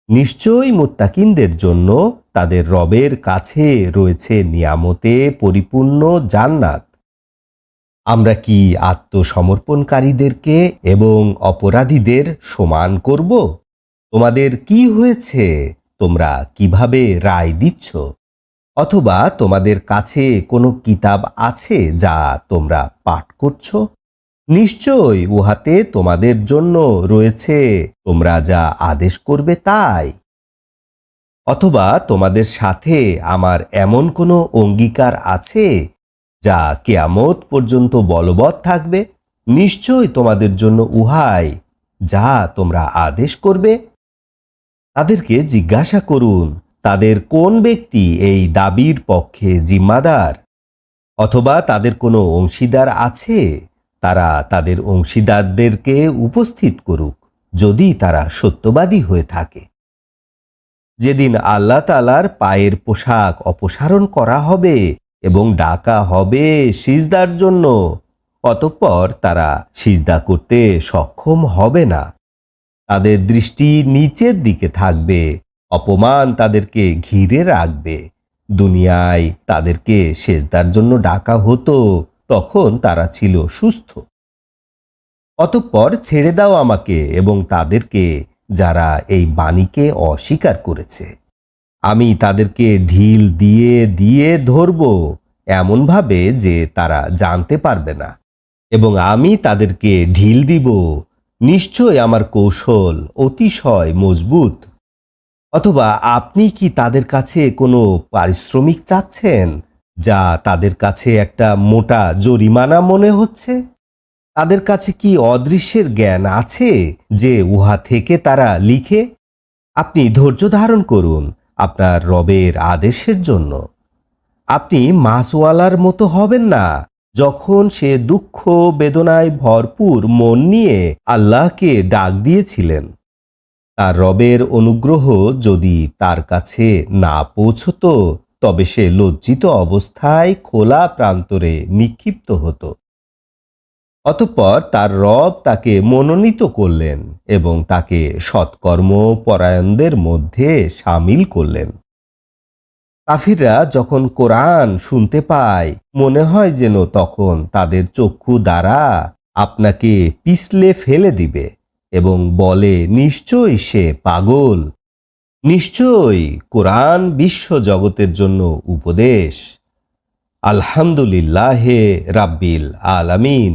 নিশ্চয়ই মুত্তাকিনদের জন্য তাদের রবের কাছে রয়েছে নিয়ামতে পরিপূর্ণ জান্নাত। আমরা কি আত্মসমর্পণকারীদেরকে এবং অপরাধীদের সমান করব? তোমাদের কি হয়েছে? তোমরা কিভাবে রায় দিচ্ছ? অথবা তোমাদের কাছে কোনো কিতাব আছে যা তোমরা পাঠ করছো? নিশ্চয় উহাতে তোমাদের জন্য রয়েছে তোমরা যা আদেশ করবে তাই। অথবা তোমাদের সাথে আমার এমন কোনো অঙ্গীকার আছে যা কিয়ামত পর্যন্ত বলবৎ থাকবে? নিশ্চয় তোমাদের জন্য উহাই যা তোমরা আদেশ করবে। তাদেরকে জিজ্ঞাসা করুন, তাদের কোন ব্যক্তি এই দাবির পক্ষে জিম্মাদার? অথবা তাদের কোনো অংশীদার আছে? তারা তাদের অংশীদারদেরকে উপস্থিত করুক, যদি তারা সত্যবাদী হয়ে থাকে। যেদিন আল্লাহ তাআলার পায়ের পোশাক অপসারণ করা হবে এবং ডাকা হবে সিজদার জন্য, অতঃপর তারা সিজদা করতে সক্ষম হবে না। তাদের দৃষ্টি নিচের দিকে থাকবে, অপমান তাদেরকে ঘিরে রাখবে। দুনিয়ায় তাদেরকে সিজদার জন্য ডাকা হতো, তখন তারা ছিল সুস্থ। অতঃপর ছেড়ে দাও আমাকে এবং তাদেরকে, যারা এই বাণীকে অস্বীকার করেছে। আমি তাদেরকে ঢিল দিয়ে দিয়ে ধরব, এমনভাবে যে তারা জানতে পারবে না, এবং আমি তাদেরকে ঢিল দিব। নিশ্চয় আমার কৌশল অতিশয় মজবুত। অথবা আপনি কি তাদের কাছে কোনো পারিশ্রমিক চাচ্ছেন, যা তাদের কাছে একটা মোটা জরিমানা মনে হচ্ছে? তাদের কাছে কি অদৃশ্যের জ্ঞান আছে যে উহা থেকে তারা লিখে? আপনি ধৈর্য ধারণ করুন আপনার রবের আদেশের জন্য। আপনি মাসওয়ালার মতো হবেন না, যখন সে দুঃখ বেদনায় ভরপুর মন নিয়ে আল্লাহকে ডাক দিয়েছিলেন। তার রবের অনুগ্রহ যদি তার কাছে না পৌঁছত, তবে সে লজ্জিত অবস্থায় খোলা প্রান্তরে নিক্ষিপ্ত হতো। অতঃপর তার রব তাকে মনোনীত করলেন এবং তাকে সৎকর্ম পরায়ণদের মধ্যে সামিল করলেন। কাফিররা যখন কোরআন শুনতে পায়, মনে হয় যেন তখন তাদের চক্ষু দ্বারা আপনাকে পিছলে ফেলে দিবে এবং বলে, নিশ্চয়ই সে পাগল। নিশ্চয়ই কোরআন বিশ্ব জগতের জন্য উপদেশ। আলহামদুলিল্লাহে রাব্বিল আলামিন।